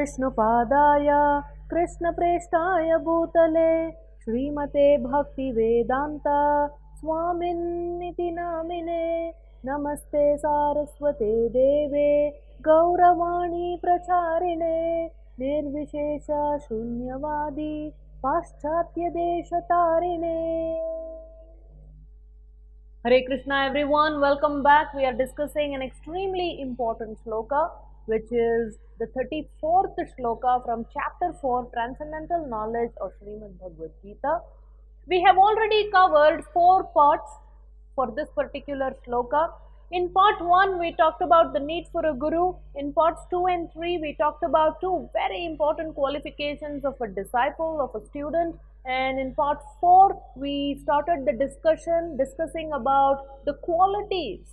विष्णुपादाय कृष्णप्रेष्ठाय भूतले श्रीमते भक्तिवेदान्ता स्वामिन्निति नामिने नमस्ते सारस्वते देवे गौरवाणी प्रचारिणे निर्विशेष शून्यवादी पाश्चात्य देश तारिणे. Hare Krishna everyone, welcome back. We are discussing an extremely important shloka, which is the 34th shloka from chapter 4, Transcendental Knowledge of Srimad Bhagavad Gita. We have already covered 4 parts for this particular shloka. In part 1, we talked about the need for a guru. In parts 2 and 3, we talked about 2 very important qualifications of a disciple, of a student. And in part 4, we started the discussing about the qualities,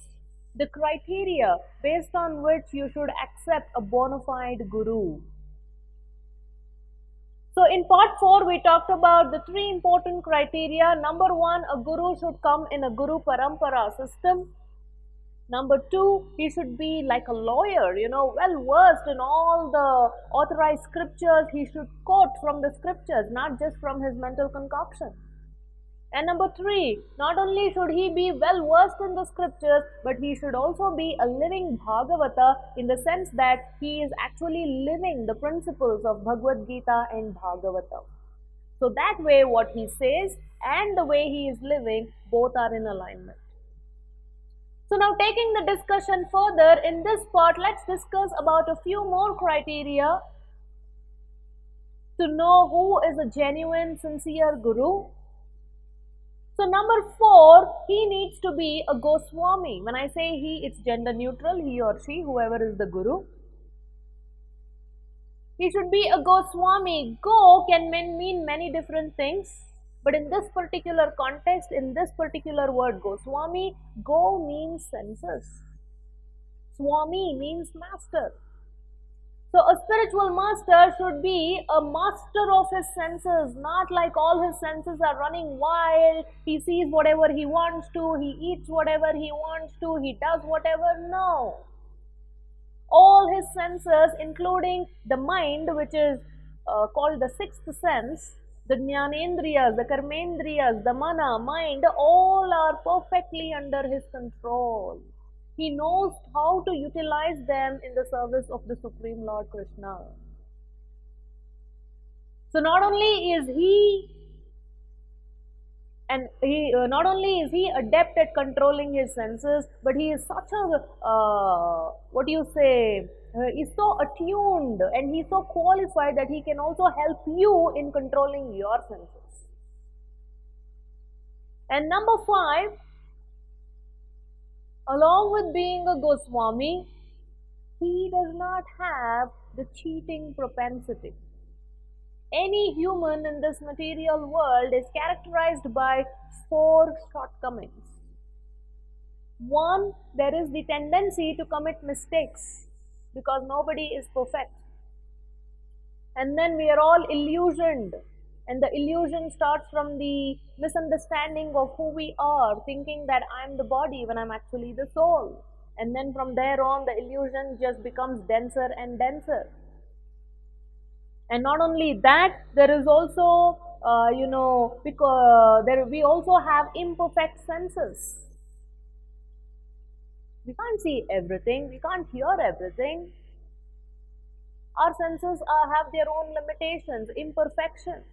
the criteria based on which you should accept a bona fide guru. So in part 4, we talked about the 3 important criteria. Number 1, a guru should come in a Guru Parampara system. Number 2, he should be like a lawyer, well versed in all the authorized scriptures. He should quote from the scriptures, not just from his mental concoction. And number 3, not only should he be well versed in the scriptures, but he should also be a living Bhagavata, in the sense that he is actually living the principles of Bhagavad Gita and Bhagavata. So that way what he says and the way he is living, both are in alignment. So now, taking the discussion further, in this part, let's discuss about a few more criteria to know who is a genuine, sincere guru. So number 4, he needs to be a Goswami. When I say he, it's gender neutral, he or she, whoever is the guru. He should be a Goswami. Go can mean many different things. But in this particular context, in this particular word Goswami, go means senses. Swami means master. So a spiritual master should be a master of his senses, not like all his senses are running wild. He sees whatever he wants to, he eats whatever he wants to, he does whatever. No. All his senses, including the mind, which is called the sixth sense, the Jnanendriyas, the Karmendriyas, the Mana, mind, all are perfectly under his control. He knows how to utilize them in the service of the Supreme Lord Krishna. So not only is he adept at controlling his senses, but he is such a, he's so attuned and he's so qualified that he can also help you in controlling your senses. And number 5, along with being a Goswami, he does not have the cheating propensity. Any human in this material world is characterized by 4 shortcomings. 1, there is the tendency to commit mistakes, because nobody is perfect. And then we are all illusioned, and the illusion starts from the misunderstanding of who we are, thinking that I'm the body when I'm actually the soul. And then from there on, the illusion just becomes denser and denser. And not only that, there is also, we also have imperfect senses. We can't see everything, we can't hear everything. Our senses have their own limitations, imperfections.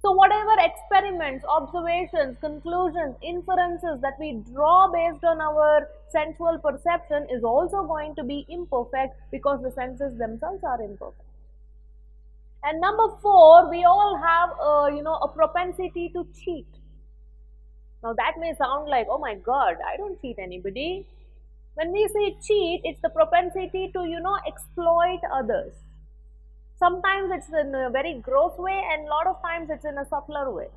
So whatever experiments, observations, conclusions, inferences that we draw based on our sensual perception is also going to be imperfect, because the senses themselves are imperfect. And number 4, we all have a propensity to cheat. Now that may sound like, oh my God, I don't cheat anybody. When we say cheat, it's the propensity to, exploit others. Sometimes it's in a very gross way, and a lot of times it's in a subtler way.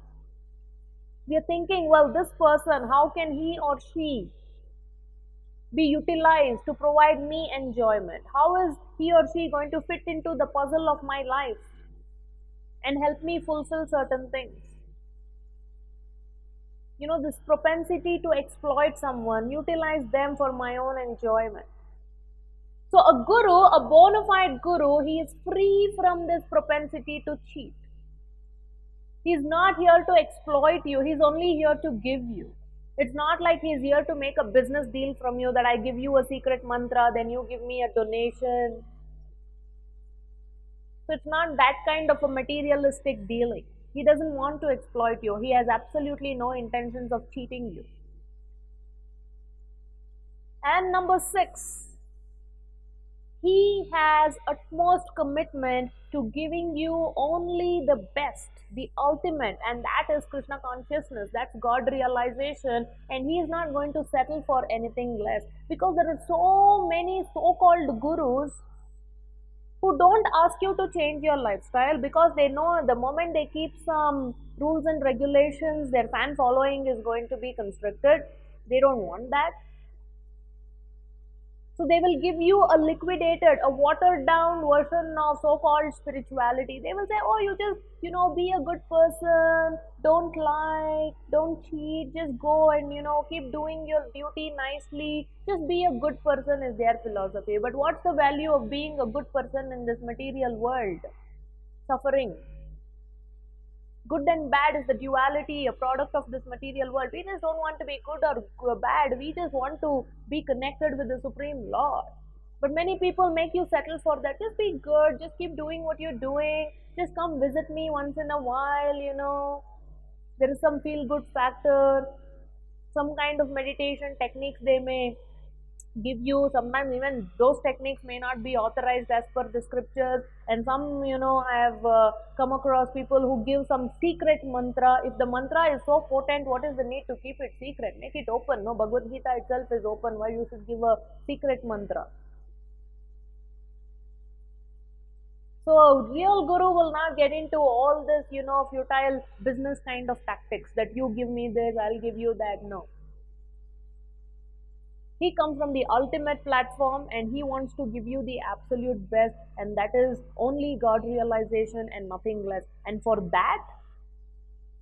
We are thinking, well, this person, how can he or she be utilized to provide me enjoyment? How is he or she going to fit into the puzzle of my life and help me fulfill certain things? This propensity to exploit someone, utilize them for my own enjoyment. So a guru, a bona fide guru, he is free from this propensity to cheat. He's not here to exploit you, he's only here to give you. It's not like he's here to make a business deal from you, that I give you a secret mantra, then you give me a donation. So it's not that kind of a materialistic dealing. He doesn't want to exploit you. He has absolutely no intentions of cheating you. And number 6, he has utmost commitment to giving you only the best, the ultimate, and that is Krishna consciousness, that's God realization, and he is not going to settle for anything less. Because there are so many so-called gurus who don't ask you to change your lifestyle, because they know the moment they keep some rules and regulations, their fan following is going to be constricted. They don't want that. So they will give you a liquidated, a watered down version of so-called spirituality. They will say, oh, you just, be a good person, don't lie, don't cheat, just go and, keep doing your duty nicely. Just be a good person is their philosophy. But what's the value of being a good person in this material world? Suffering. Good and bad is the duality, a product of this material world. We just don't want to be good or bad. We just want to be connected with the Supreme Lord. But many people make you settle for that. Just be good. Just keep doing what you're doing. Just come visit me once in a while. There is some feel-good factor. Some kind of meditation techniques they may give you. Sometimes even those techniques may not be authorized as per the scriptures, and some I have come across people who give some secret mantra. If the mantra is so potent, what is the need to keep it secret? Make it open. No, Bhagavad Gita itself is open. Why you should give a secret mantra? So a real guru will not get into all this futile business kind of tactics, that you give me this, I'll give you that. No, he comes from the ultimate platform and he wants to give you the absolute best, and that is only God realization and nothing less. And for that,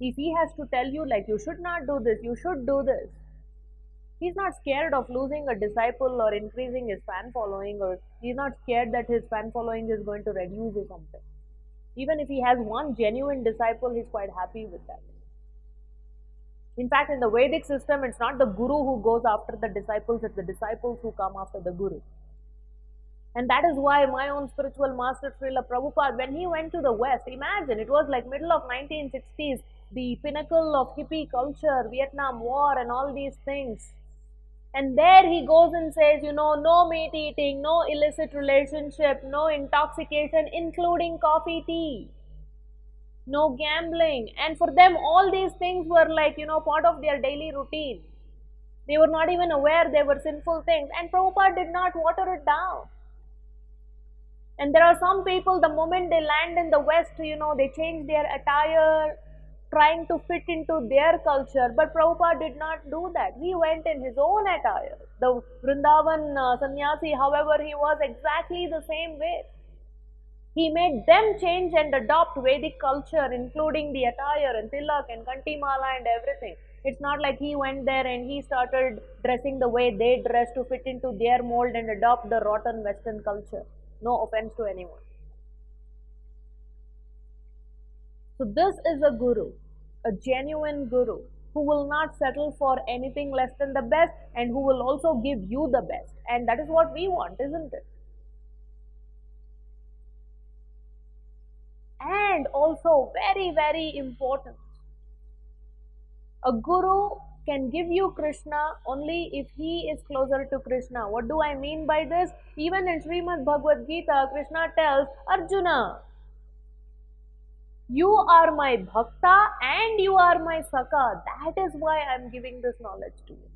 if he has to tell you, like, you should not do this, you should do this, he's not scared of losing a disciple or increasing his fan following, or he's not scared that his fan following is going to reduce or something. Even if he has one genuine disciple, he's quite happy with that. In fact, in the Vedic system, it's not the guru who goes after the disciples, it's the disciples who come after the guru. And that is why my own spiritual master, Srila Prabhupada, when he went to the West, imagine, it was like middle of 1960s, the pinnacle of hippie culture, Vietnam War and all these things. And there he goes and says, no meat eating, no illicit relationship, no intoxication, including coffee, tea. No gambling. And for them, all these things were like, part of their daily routine. They were not even aware they were sinful things. And Prabhupada did not water it down. And there are some people, the moment they land in the West, they change their attire, trying to fit into their culture. But Prabhupada did not do that. He went in his own attire. The Vrindavan sannyasi, however, he was exactly the same way. He made them change and adopt Vedic culture, including the attire and tilak and kantimala and everything. It's not like he went there and he started dressing the way they dress to fit into their mold and adopt the rotten Western culture. No offense to anyone. So this is a guru, a genuine guru, who will not settle for anything less than the best, and who will also give you the best. And that is what we want, isn't it? And also, very, very important, a guru can give you Krishna only if he is closer to Krishna. What do I mean by this? Even in Srimad Bhagavad Gita, Krishna tells Arjuna, you are my bhakta and you are my sakha. That is why I am giving this knowledge to you.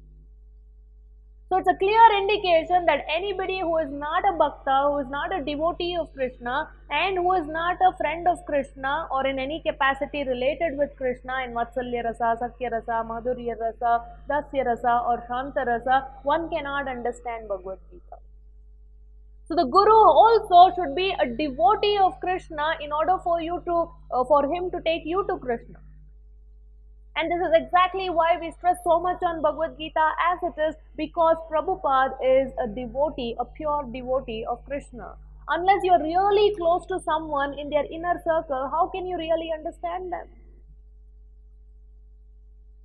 So it's a clear indication that anybody who is not a bhakta, who is not a devotee of Krishna, and who is not a friend of Krishna or in any capacity related with Krishna in Vatsalya Rasa, Sakya Rasa, Madhurya Rasa, Dasya Rasa or Shanta Rasa, one cannot understand Bhagavad Gita. So the guru also should be a devotee of Krishna in order for you to, for him to take you to Krishna. And this is exactly why we stress so much on Bhagavad Gita as it is, because Prabhupada is a devotee, a pure devotee of Krishna. Unless you're really close to someone in their inner circle, how can you really understand them?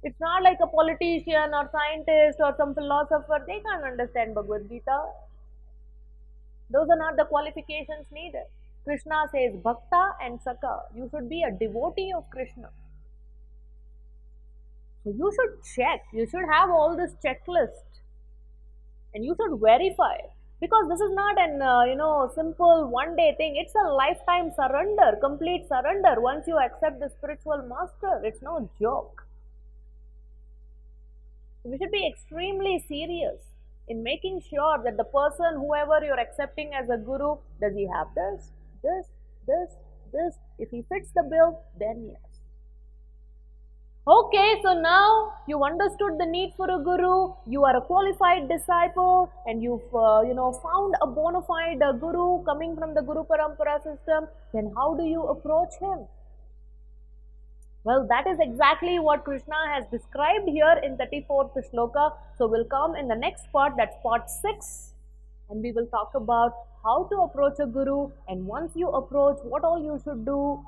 It's not like a politician or scientist or some philosopher, they can't understand Bhagavad Gita. Those are not the qualifications needed. Krishna says Bhakta and Saka. You should be a devotee of Krishna. So you should check, you should have all this checklist and you should verify, because this is not an simple one day thing. It's a lifetime surrender, complete surrender. Once you accept the spiritual master, it's no joke. We should be extremely serious in making sure that the person, whoever you're accepting as a guru, does he have this, this, this, this? If he fits the bill, then yes. Okay, so now you've understood the need for a guru, you are a qualified disciple, and you've found a bona fide guru coming from the Guru Parampara system. Then how do you approach him? Well, that is exactly what Krishna has described here in 34th shloka. So we'll come in the next part, that's part 6, and we will talk about how to approach a guru, and once you approach, what all you should do.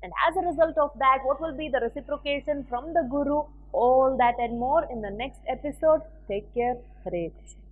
And as a result of that, what will be the reciprocation from the guru? All that and more in the next episode. Take care. Hare Krishna.